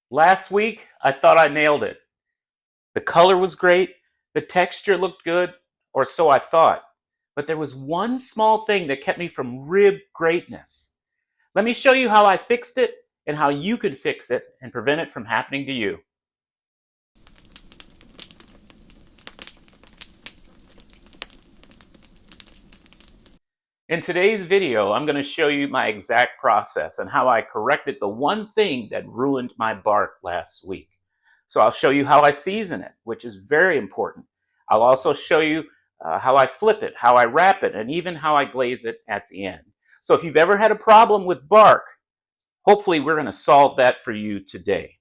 Last week, I thought I nailed it. The color was great, the texture looked good, or so I thought. But there was one small thing that kept me from rib greatness. Let me show you how I fixed it and how you can fix it and prevent it from happening to you. In today's video, I'm going to show you my exact process and how I corrected the one thing that ruined my bark last week. So I'll show you how I season it, which is very important. I'll also show you how I flip it, how I wrap it, and even how I glaze it at the end. So if you've ever had a problem with bark, hopefully we're going to solve that for you today.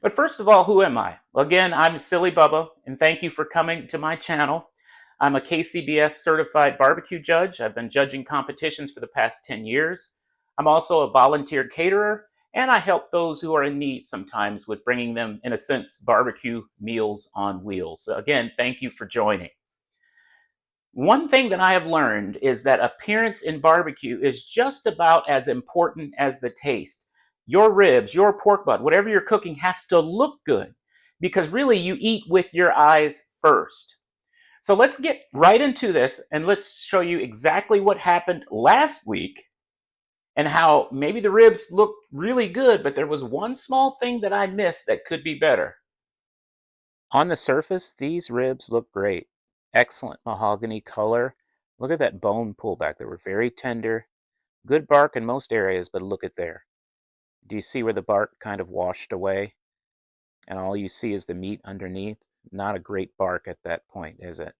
But first of all, who am I? Well, again, I'm Silly Bubba, and thank you for coming to my channel. I'm a KCBS-certified barbecue judge. I've been judging competitions for the past 10 years. I'm also a volunteer caterer, and I help those who are in need sometimes with bringing them, in a sense, barbecue meals on wheels. So again, thank you for joining. One thing that I have learned is that appearance in barbecue is just about as important as the taste. Your ribs, your pork butt, whatever you're cooking has to look good because really you eat with your eyes first. So let's get right into this and let's show you exactly what happened last week and how maybe the ribs looked really good, but there was one small thing that I missed that could be better. On the surface, these ribs look great. Excellent mahogany color. Look at that bone pullback. They were very tender. Good bark in most areas, but look at there. Do you see where the bark kind of washed away? And all you see is the meat underneath? Not a great bark at that point, is it?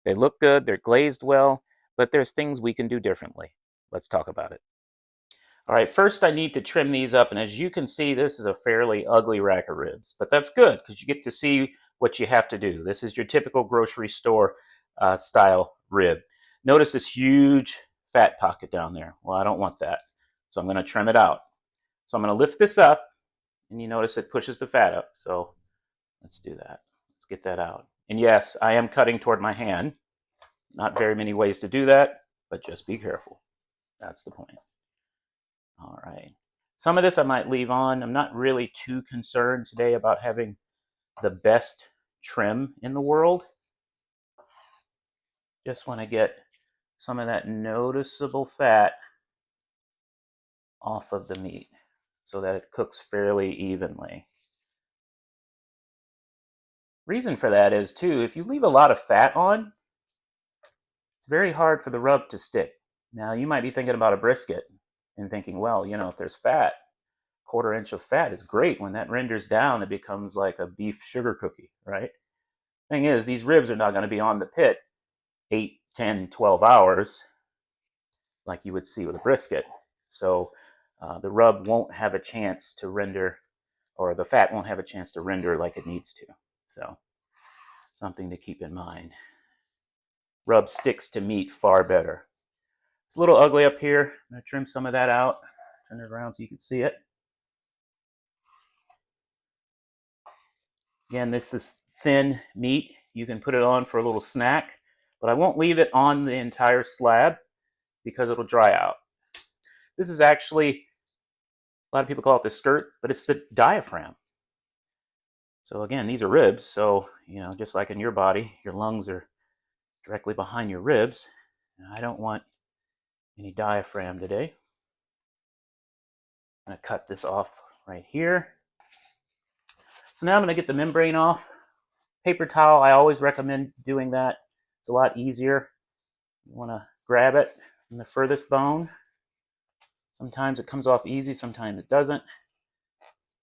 They look good, they're glazed well, but there's things we can do differently. Let's talk about it. All right, first I need to trim these up, and as you can see, this is a fairly ugly rack of ribs, but that's good because you get to see what you have to do. This is your typical grocery store style rib. Notice this huge fat pocket down there. Well, I don't want that, so I'm going to trim it out. So I'm going to lift this up, and you notice it pushes the fat up, so let's do that. Let's get that out. And yes, I am cutting toward my hand. Not very many ways to do that, but just be careful. That's the point. All right. Some of this I might leave on. I'm not really too concerned today about having the best trim in the world. Just want to get some of that noticeable fat off of the meat so that it cooks fairly evenly. Reason for that is, too, if you leave a lot of fat on, it's very hard for the rub to stick. Now, you might be thinking about a brisket and thinking, well, you know, if there's fat, 1/4 inch of fat is great. When that renders down, it becomes like a beef sugar cookie, right? Thing is, these ribs are not going to be on the pit 8, 10, 12 hours like you would see with a brisket. So the rub won't have a chance to render, or the fat won't have a chance to render like it needs to. So something to keep in mind. Rub sticks to meat far better. It's a little ugly up here. I'm going to trim some of that out. Turn it around so you can see it. Again, this is thin meat. You can put it on for a little snack, but I won't leave it on the entire slab because it'll dry out. This is actually, a lot of people call it the skirt, but it's the diaphragm. So again, these are ribs, so, you know, just like in your body, your lungs are directly behind your ribs. And I don't want any diaphragm today. I'm going to cut this off right here. So now I'm going to get the membrane off. Paper towel, I always recommend doing that. It's a lot easier. You want to grab it from the furthest bone. Sometimes it comes off easy, sometimes it doesn't.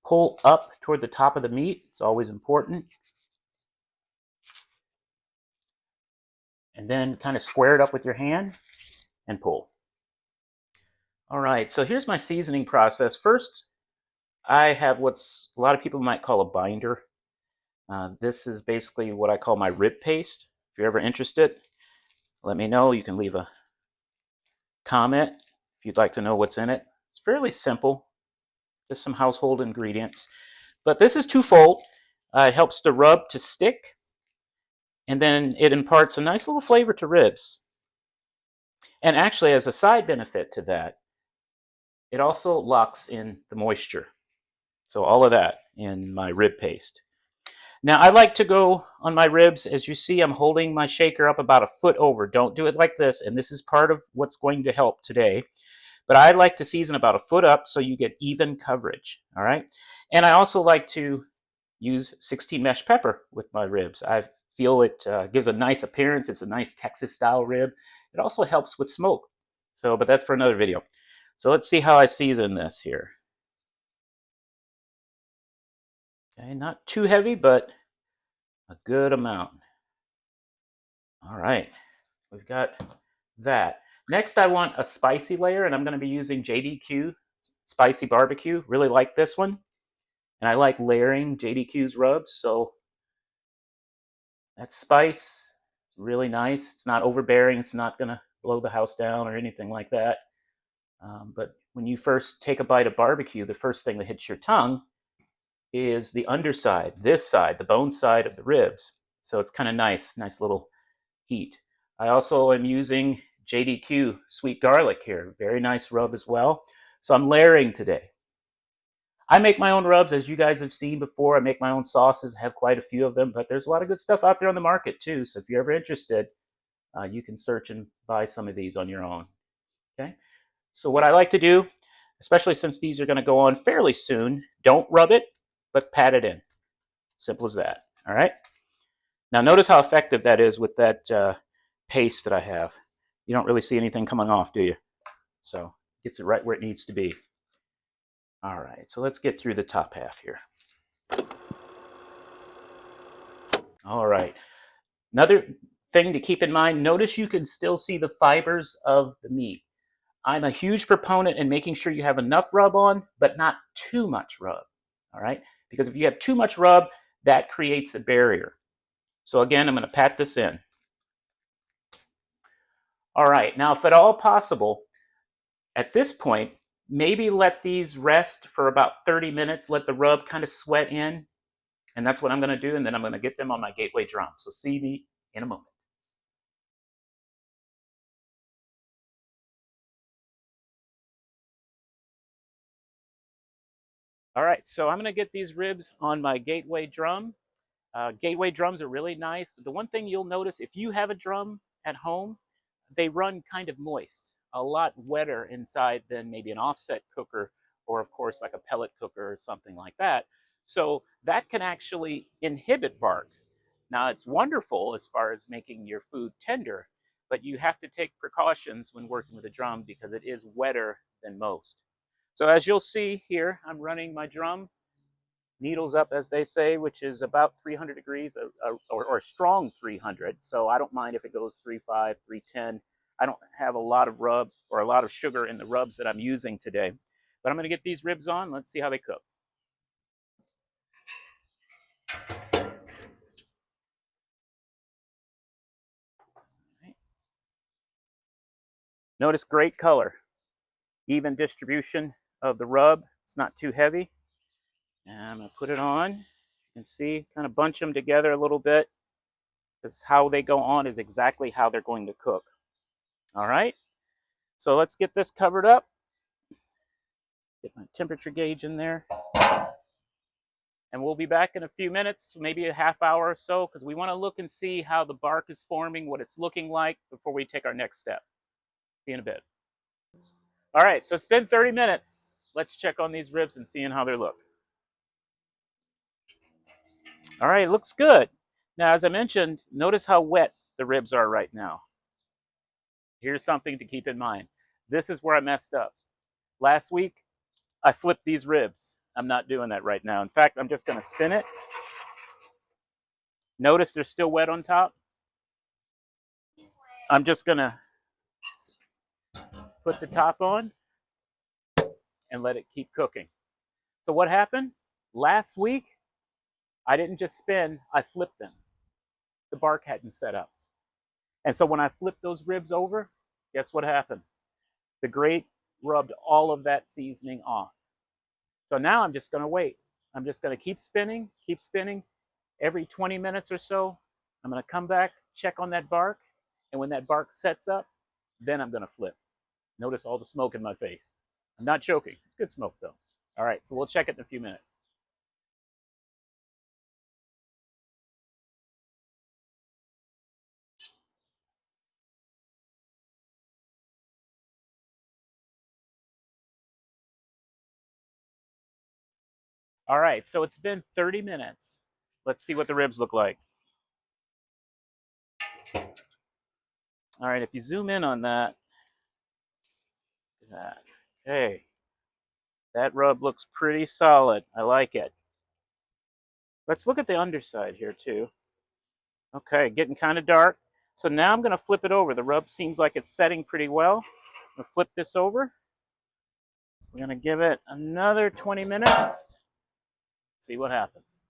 Pull up toward the top of the meat. It's always important. And then kind of square it up with your hand and pull. All right, so here's my seasoning process. First, I have what's a lot of people might call a binder. This is basically what I call my rib paste. If you're ever interested, let me know. You can leave a comment if you'd like to know what's in it. It's fairly simple, just some household ingredients. But this is twofold. It helps the rub to stick, and then it imparts a nice little flavor to ribs. And actually, as a side benefit to that, it also locks in the moisture. So all of that in my rib paste. Now I like to go on my ribs. As you see, I'm holding my shaker up about a foot over. Don't do it like this. And this is part of what's going to help today. But I like to season about a foot up so you get even coverage. All right. And I also like to use 16 mesh pepper with my ribs. I feel it gives a nice appearance. It's a nice Texas style rib. It also helps with smoke. So, but that's for another video. So let's see how I season this here. Okay, not too heavy, but a good amount. All right, we've got that. Next, I want a spicy layer, and I'm going to be using JDQ Spicy Barbecue. Really like this one. And I like layering JDQ's rubs, so that spice is really nice. It's not overbearing. It's not going to blow the house down or anything like that. But when you first take a bite of barbecue, the first thing that hits your tongue is the underside, this side, the bone side of the ribs. So it's kind of nice little heat. I also am using JDQ sweet garlic here. Very nice rub as well. So I'm layering today. I make my own rubs, as you guys have seen before. I make my own sauces, have quite a few of them, but there's a lot of good stuff out there on the market too. So if you're ever interested, you can search and buy some of these on your own. Okay. So what I like to do, especially since these are going to go on fairly soon, don't rub it, but pat it in. Simple as that. All right. Now notice how effective that is with that paste that I have. You don't really see anything coming off, do you? So it gets it right where it needs to be. All right, so let's get through the top half here. All right. Another thing to keep in mind, notice you can still see the fibers of the meat. I'm a huge proponent in making sure you have enough rub on, but not too much rub. All right? Because if you have too much rub, that creates a barrier. So again, I'm going to pat this in. All right, now if at all possible, at this point, maybe let these rest for about 30 minutes, let the rub kind of sweat in, and that's what I'm going to do, and then I'm going to get them on my gateway drum. So see me in a moment. All right, so I'm going to get these ribs on my gateway drum. Gateway drums are really nice, but the one thing you'll notice if you have a drum at home, they run kind of moist, a lot wetter inside than maybe an offset cooker or of course like a pellet cooker or something like that. So that can actually inhibit bark. Now it's wonderful as far as making your food tender, but you have to take precautions when working with a drum because it is wetter than most. So as you'll see here, I'm running my drum needles up, as they say, which is about 300 degrees or a strong 300. So I don't mind if it goes 3.5, 310. I don't have a lot of rub or a lot of sugar in the rubs that I'm using today. But I'm going to get these ribs on. Let's see how they cook. Right. Notice great color, even distribution of the rub. It's not too heavy. And I'm going to put it on. You can see, kind of bunch them together a little bit, because how they go on is exactly how they're going to cook. All right. So let's get this covered up. Get my temperature gauge in there. And we'll be back in a few minutes, maybe a half hour or so, because we want to look and see how the bark is forming, what it's looking like before we take our next step. See you in a bit. All right, so it's been 30 minutes. Let's check on these ribs and see how they look. All right, it looks good. Now, as I mentioned, notice how wet the ribs are right now. Here's something to keep in mind. This is where I messed up. Last week, I flipped these ribs. I'm not doing that right now. In fact, I'm just going to spin it. Notice they're still wet on top. I'm just going to put the top on and let it keep cooking. So what happened? Last week, I didn't just spin, I flipped them. The bark hadn't set up. And so when I flipped those ribs over, guess what happened? The grate rubbed all of that seasoning off. So now I'm just going to wait. I'm just going to keep spinning. Every 20 minutes or so, I'm going to come back, check on that bark, and when that bark sets up, then I'm going to flip. Notice all the smoke in my face. I'm not joking. It's good smoke, though. All right, so we'll check it in a few minutes. All right, so it's been 30 minutes. Let's see what the ribs look like. All right, if you zoom in on that, look at that. Okay, that rub looks pretty solid. I like it. Let's look at the underside here too. Okay, getting kind of dark. So now I'm going to flip it over. The rub seems like it's setting pretty well. I'm going to flip this over. We're going to give it another 20 minutes. See what happens.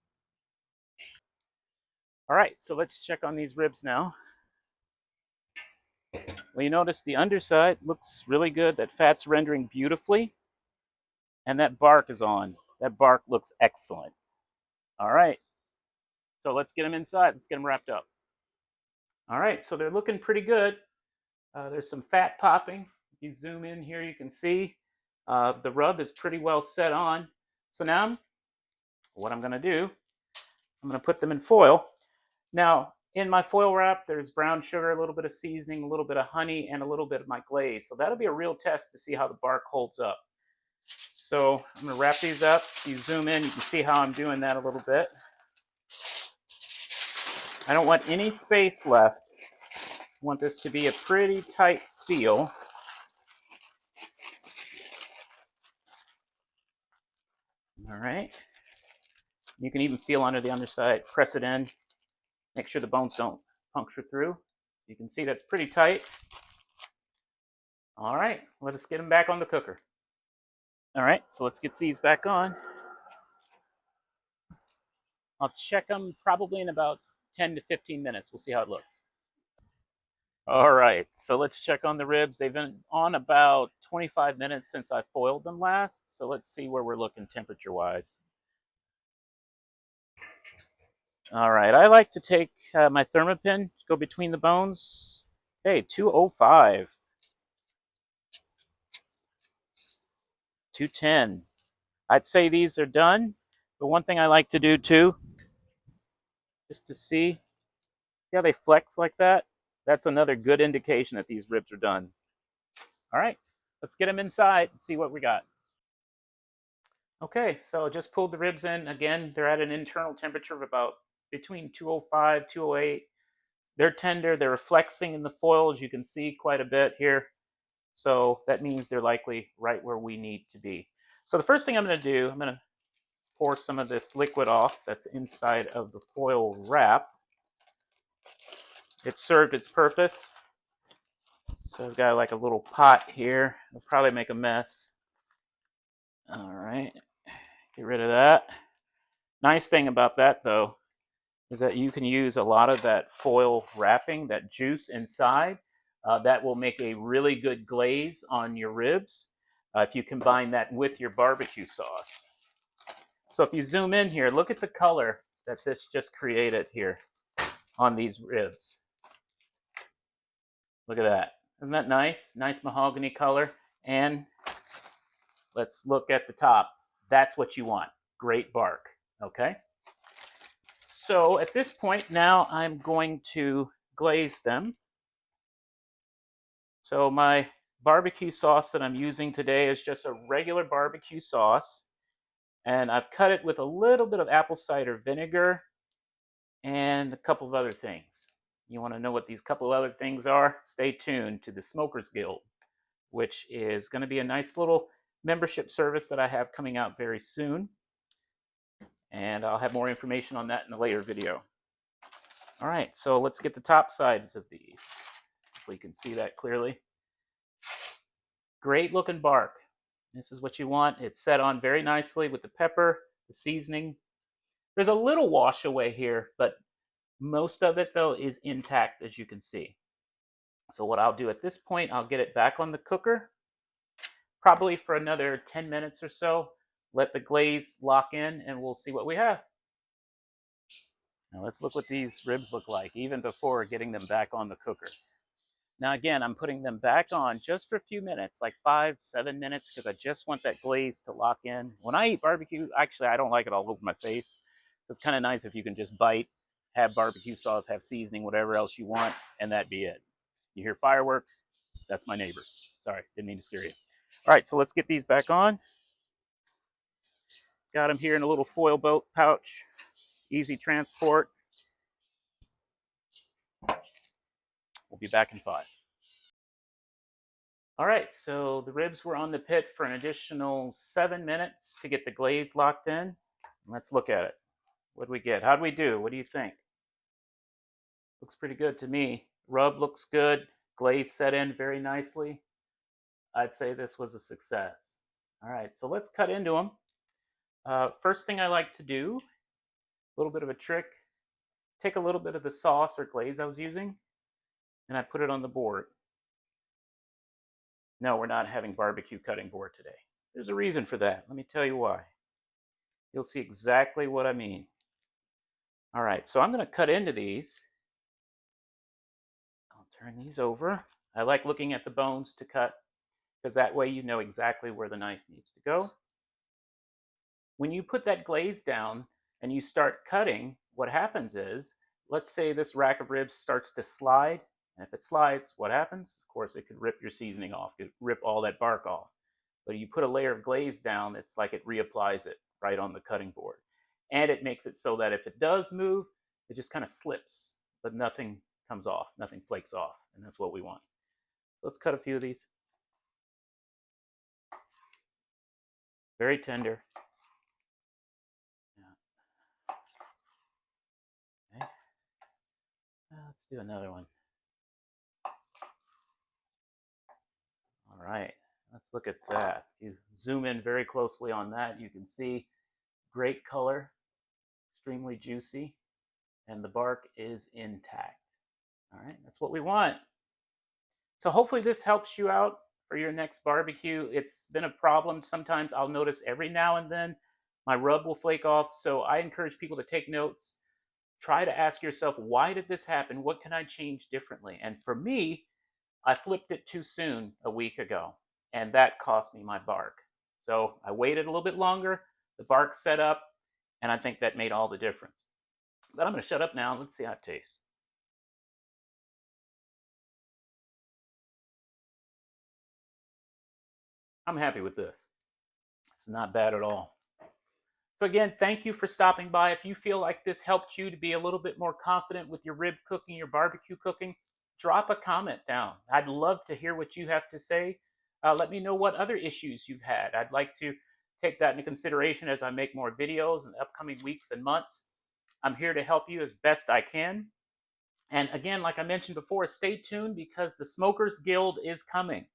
All right, so let's check on these ribs now. Well, you notice the underside looks really good. That fat's rendering beautifully. And that bark is on. That bark looks excellent. All right, so let's get them inside. Let's get them wrapped up. All right, so they're looking pretty good. There's some fat popping. If you zoom in here, you can see the rub is pretty well set on. So now what I'm going to do, I'm going to put them in foil. Now, in my foil wrap, there's brown sugar, a little bit of seasoning, a little bit of honey, and a little bit of my glaze. So that'll be a real test to see how the bark holds up. So I'm going to wrap these up. If you zoom in, you can see how I'm doing that a little bit. I don't want any space left. I want this to be a pretty tight seal. All right. You can even feel under the underside. Press it in. Make sure the bones don't puncture through. You can see that's pretty tight. All right, let us get them back on the cooker. All right, so let's get these back on. I'll check them probably in about 10 to 15 minutes. We'll see how it looks. All right, so let's check on the ribs. They've been on about 25 minutes since I foiled them last. So let's see where we're looking temperature-wise. All right, I like to take my Thermopin, go between the bones. Okay, 205. 210. I'd say these are done. But one thing I like to do too, just to see how they flex like that, that's another good indication that these ribs are done. All right, let's get them inside and see what we got. Okay, so just pulled the ribs in. Again, they're at an internal temperature of about between 205, 208. They're tender, they're flexing in the foil, as you can see quite a bit here. So that means they're likely right where we need to be. So the first thing I'm going to do, I'm going to pour some of this liquid off that's inside of the foil wrap. It served its purpose. So I've got like a little pot here. It'll probably make a mess. All right, get rid of that. Nice thing about that though is that you can use a lot of that foil wrapping, that juice inside. That will make a really good glaze on your ribs if you combine that with your barbecue sauce. So if you zoom in here, look at the color that this just created here on these ribs. Look at that. Isn't that nice? Nice mahogany color. And let's look at the top. That's what you want. Great bark. Okay? So at this point now I'm going to glaze them. So my barbecue sauce that I'm using today is just a regular barbecue sauce. And I've cut it with a little bit of apple cider vinegar and a couple of other things. You want to know what these couple of other things are? Stay tuned to the Smokers Guild, which is going to be a nice little membership service that I have coming out very soon. And I'll have more information on that in a later video. All right, so let's get the top sides of these. Hopefully you can see that clearly. Great looking bark. This is what you want. It's set on very nicely with the pepper, the seasoning. There's a little wash away here, but most of it though is intact, as you can see. So what I'll do at this point, I'll get it back on the cooker, probably for another 10 minutes or so. Let the glaze lock in and we'll see what we have. Now let's look what these ribs look like, even before getting them back on the cooker. Now again, I'm putting them back on just for a few minutes, like 5-7 minutes, because I just want that glaze to lock in. When I eat barbecue, actually I don't like it all over my face. So it's kind of nice if you can just bite, have barbecue sauce, have seasoning, whatever else you want, and that be it. You hear fireworks? That's my neighbors. Sorry, didn't mean to scare you. All right, so let's get these back on. Got them here in a little foil boat pouch, easy transport. We'll be back in 5. All right, so the ribs were on the pit for an additional 7 minutes to get the glaze locked in. Let's look at it. What do we get? How'd we do? What do you think? Looks pretty good to me. Rub looks good. Glaze set in very nicely. I'd say this was a success. All right, so let's cut into them. First thing I like to do, a little bit of a trick, take a little bit of the sauce or glaze I was using, and I put it on the board. No, we're not having barbecue cutting board today. There's a reason for that. Let me tell you why. You'll see exactly what I mean. All right, so I'm going to cut into these. I'll turn these over. I like looking at the bones to cut because that way you know exactly where the knife needs to go. When you put that glaze down and you start cutting, what happens is, let's say this rack of ribs starts to slide. And if it slides, what happens? Of course, it could rip your seasoning off, it could rip all that bark off. But you put a layer of glaze down, it's like it reapplies it right on the cutting board. And it makes it so that if it does move, it just kind of slips, but nothing comes off, nothing flakes off. And that's what we want. Let's cut a few of these. Very tender. Okay. Let's do another one. All right, let's look at that. You zoom in very closely on that, you can see great color, extremely juicy, and the bark is intact. All right, that's what we want. So hopefully this helps you out for your next barbecue. It's been a problem. Sometimes I'll notice every now and then my rub will flake off. So I encourage people to take notes. Try to ask yourself, why did this happen? What can I change differently? And for me, I flipped it too soon a week ago, and that cost me my bark. So I waited a little bit longer, the bark set up, and I think that made all the difference. But I'm going to shut up now. Let's see how it tastes. I'm happy with this. It's not bad at all. So again, thank you for stopping by. If you feel like this helped you to be a little bit more confident with your rib cooking, your barbecue cooking, drop a comment down. I'd love to hear what you have to say. Let me know what other issues you've had. I'd like to take that into consideration as I make more videos in the upcoming weeks and months. I'm here to help you as best I can. And again, like I mentioned before, stay tuned because the Smokers Guild is coming.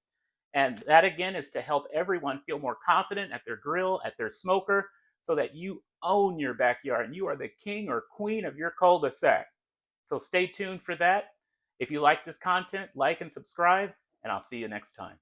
And that again is to help everyone feel more confident at their grill, at their smoker, so that you own your backyard and you are the king or queen of your cul-de-sac. So stay tuned for that. If you like this content, like and subscribe, and I'll see you next time.